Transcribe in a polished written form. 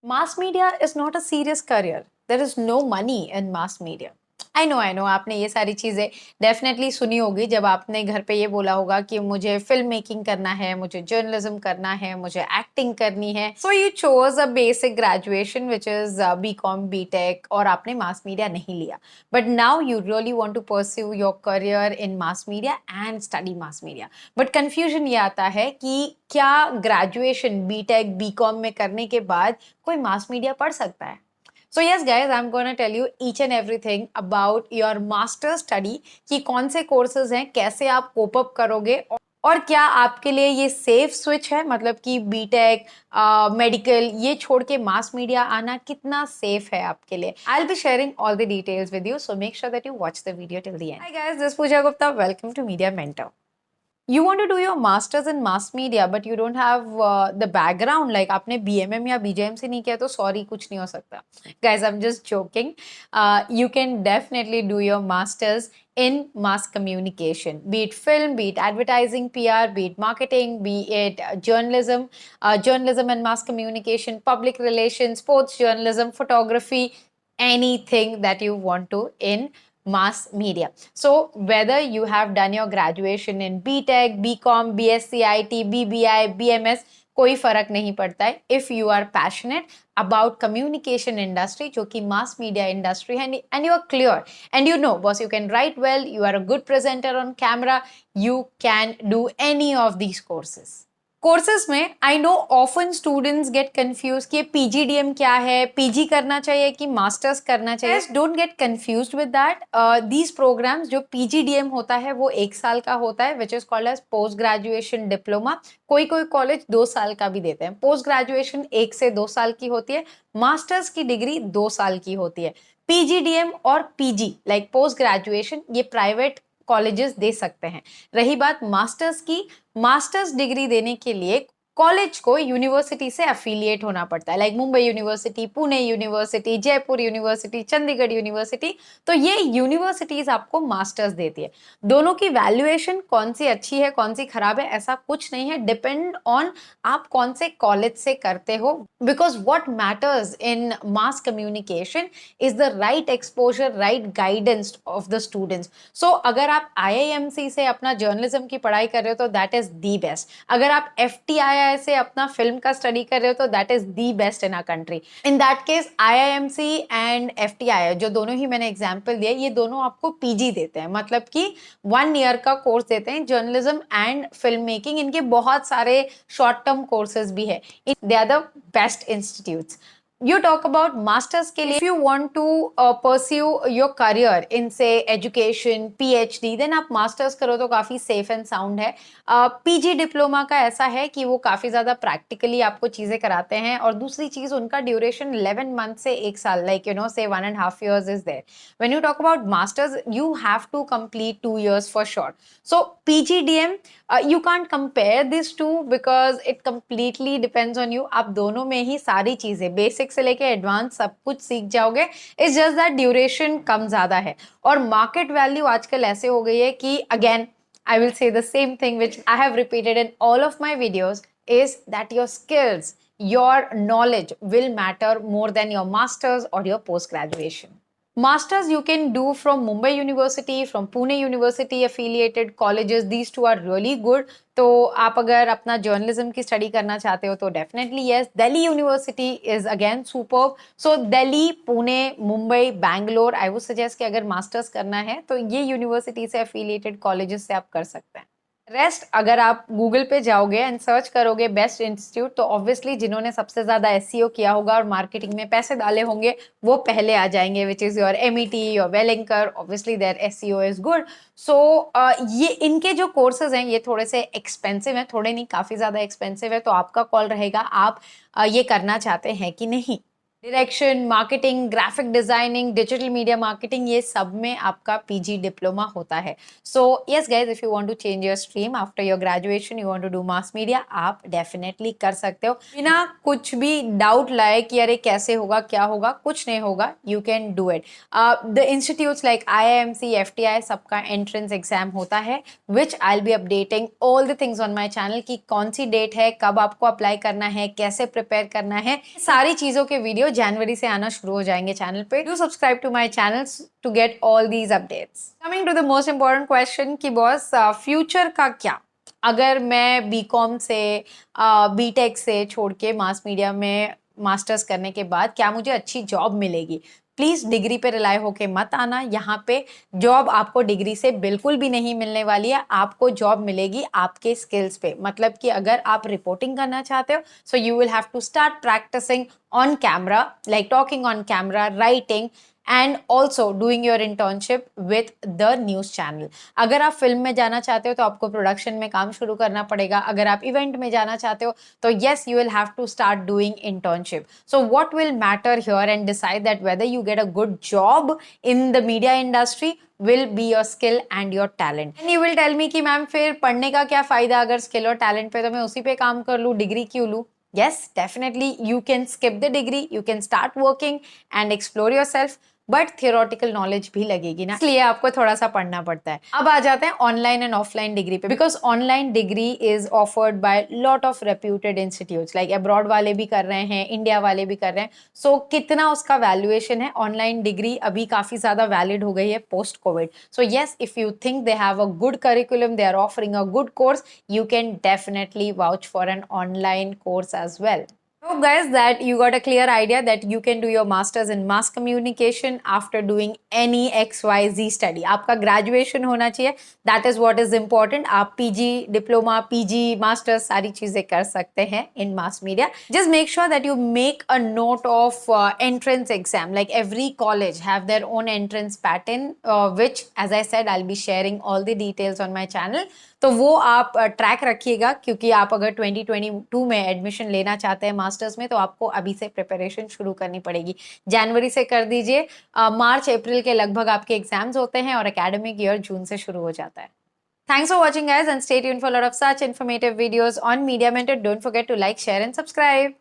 Mass media is not a serious career. There is no money in mass media. I know आपने ये सारी चीज़ें definitely सुनी होगी जब आपने घर पे ये बोला होगा कि मुझे फ़िल्म मेकिंग करना है, मुझे जर्नलिज़्म करना है, मुझे एक्टिंग करनी है। So you choose a basic graduation which is BCom, BTech और आपने मास मीडिया नहीं लिया। But now you really want to pursue your career in mass media and study mass media. But confusion ये आता है कि क्या ग्रेजुएशन बीटेक, बीकॉम में करने के बाद कोई मास मीडिया पढ़ सकता है? So yes guys, I'm gonna tell you each and everything about your master study कि कौन से courses हैं, कैसे आप cope up करोगे और क्या आपके लिए ये सेफ स्विच है, मतलब कि बीटेक, मेडिकल ये छोड़ के मास मीडिया आना कितना सेफ है आपके लिए। I'll be sharing all the details with you, so make sure that you watch the video till the end. Hi guys, this is Pooja Gupta. Welcome to Media Mentor. You want to do your masters in mass media but you don't have the background, like आपने BMM या BJM से नहीं किया तो sorry कुछ नहीं हो सकता. Guys, I'm just joking. You can definitely do your masters in mass communication, be it film, be it advertising, PR, be it marketing, be it journalism and mass communication, public relations, sports journalism, photography, anything that you want to in mass media. So whether you have done your graduation in BTech, BCom, BSc IT, BBI, BMS, कोई फर्क नहीं पड़ता है if you are passionate about communication industry जो कि mass media industry है and you are clear and you know boss you can write well, you are a good presenter on camera, you can do any of these courses. Courses में I know often students get confuse कि PGDM क्या है, PG करना चाहिए कि masters करना चाहिए. Don't get confused with that. These programs जो पीजीडीएम होता है वो 1 साल का होता है which is called as post graduation diploma. कोई कॉलेज 2 साल का भी देते हैं. पोस्ट ग्रेजुएशन 1 से 2 साल की होती है, मास्टर्स की डिग्री 2 साल की होती है. पीजीडीएम और पीजी लाइक पोस्ट ग्रेजुएशन ये प्राइवेट कॉलेजेस दे सकते हैं. रही बात मास्टर्स की, मास्टर्स डिग्री देने के लिए कॉलेज को यूनिवर्सिटी से एफिलिएट होना पड़ता है, like Mumbai university, Pune university, Jaipur university, Chandigarh university. तो ये यूनिवर्सिटीज आपको मास्टर्स देती है. दोनों की वैल्यूएशन कौन सी अच्छी है कौन सी खराब है ऐसा कुछ नहीं है, डिपेंड ऑन आप कौन से कॉलेज से करते हो. Because what matters in mass communication is the right exposure, right guidance of the students. So अगर आप IIMC से अपना जर्नलिज्म की पढ़ाई कर रहे हो तो दैट इज दी बेस्ट. अगर आप FTII से अपना फिल्म का स्टडी कर रहे हो तो that is the best in our country. In that case IIMC and FTII जो दोनों ही मैंने एग्जांपल दिए, ये दोनों आपको पीजी देते हैं, मतलब कि 1 ईयर का कोर्स देते हैं. जर्नलिज्म एंड फिल्म मेकिंग इनके बहुत सारे शॉर्ट टर्म कोर्सेज भी है. They are the best institutes. You talk about masters के लिए, if you want to pursue your career in say education, PhD, then आप masters करो तो काफी safe and sound है. PG डिप्लोमा का ऐसा है कि वो काफी ज्यादा practically आपको चीजें कराते हैं और दूसरी चीज उनका ड्यूरेशन 11 मंथ से 1 साल, like you know say 1.5 years is there. When you talk about masters, you have to complete 2 years for sure. So PGDM, you can't compare these two because it completely depends on you. आप दोनों में ही सारी चीजें basic से लेके advance सब कुछ सीख जाओगे. इट्स जस्ट दैट ड्यूरेशन कम ज्यादा है और मार्केट वैल्यू आजकल ऐसे हो गई है कि again I will say the same thing which I have repeated in all of my videos is that your skills, your knowledge will matter more than your masters or your post graduation. Masters you can do from Mumbai University, from Pune University affiliated colleges. These two are really good. तो आप अगर अपना journalism की study करना चाहते हो तो definitely yes. Delhi university is again superb. So Delhi, Pune, Mumbai, Bangalore, I would suggest कि अगर मास्टर्स करना है तो ये यूनिवर्सिटी से एफिलिएटेड कॉलेजेस से आप कर सकते हैं. रेस्ट अगर आप गूगल पे जाओगे एंड सर्च करोगे बेस्ट इंस्टीट्यूट तो ऑब्वियसली जिन्होंने सबसे ज्यादा SEO किया होगा और मार्केटिंग में पैसे डाले होंगे वो पहले आ जाएंगे, which is your MET, your Welingkar. Obviously there SEO is good. So ये इनके जो कोर्सेज हैं ये थोड़े से एक्सपेंसिव हैं, थोड़े नहीं काफी ज्यादा एक्सपेंसिव है. तो आपका कॉल रहेगा आप ये करना चाहते हैं कि नहीं. Direction, marketing, graphic designing, digital media marketing, ये सब में आपका पीजी डिप्लोमा होता है। So yes guys, if you want to change your stream after your graduation, you want to do mass media, आप डेफिनेटली कर सकते हो बिना कुछ भी डाउट लाए कि अरे कैसे होगा, क्या होगा। कुछ नहीं होगा, you can do it. The institutes like IIMC, FTI, सबका एंट्रेंस एग्जाम होता है, which I will be updating all the things on my channel कि कौन सी डेट है, कब आपको अप्लाई करना है, कैसे प्रिपेयर करना है, सारी चीजों के वीडियो जनवरी से आना शुरू हो जाएंगे चैनल पे। Do subscribe to my channel to get all these updates. Coming to the most important question कि बॉस फ्यूचर का क्या, अगर मैं बीकॉम से बीटेक से छोड़ के मास मीडिया में मास्टर्स करने के बाद क्या मुझे अच्छी जॉब मिलेगी। प्लीज डिग्री पे रिलाई होके मत आना, यहाँ पे जॉब आपको डिग्री से बिल्कुल भी नहीं मिलने वाली है। आपको जॉब मिलेगी आपके स्किल्स पे, मतलब कि अगर आप रिपोर्टिंग करना चाहते हो, so you will have to start practicing on camera, like talking on camera, writing, and also doing your internship with the news channel. अगर आप फिल्म में जाना चाहते हो तो आपको प्रोडक्शन में काम शुरू करना पड़ेगा। अगर आप इवेंट में जाना चाहते हो तो yes, you will have to start doing internship. So what will matter here and decide that whether you get a good job in the media industry will be your skill and your talent. And you will tell me कि ma'am फिर पढ़ने का क्या फायदा, अगर skill और talent पे तो मैं उसी पे काम कर लूँ, डिग्री क्यों लूँ। Yes, definitely you can skip the degree, you can start working and explore yourself, but theoretical knowledge भी लगेगी ना, इसलिए आपको थोड़ा सा पढ़ना पड़ता है। अब आ जाते हैं ऑनलाइन एंड ऑफलाइन डिग्री पे, because online degree is offered by lot of reputed institutes, like abroad वाले भी कर रहे हैं, इंडिया वाले भी कर रहे हैं। सो कितना उसका वैल्यूएशन है, ऑनलाइन डिग्री अभी काफी ज्यादा वैलिड हो गई है post COVID. So yes, if you think they have a good curriculum, they are offering a good course, you can definitely vouch for an online course as well. Hope guys that you got a clear idea that you can do your masters in mass communication after doing any XYZ study. आपका graduation होना चाहिए, that is what is important. आप PG, diploma, PG, masters सारी चीजें कर सकते हैं in mass media. Just make sure that you make a note of entrance exam. Like every college have their own entrance pattern, which as I said I'll be sharing all the details on my channel. तो वो आप track रखिएगा, क्योंकि आप अगर 2022 में admission लेना चाहते हैं मास्टर्स में तो आपको अभी से प्रिपरेशन शुरू करनी पड़ेगी। जनवरी से कर दीजिए, मार्च अप्रैल के लगभग आपके एग्जाम्स होते हैं और एकेडमिक ईयर जून से शुरू हो जाता है। Thanks for watching guys and stay tuned for a lot of such informative videos on Media Mentor. Don't forget to like, share and subscribe.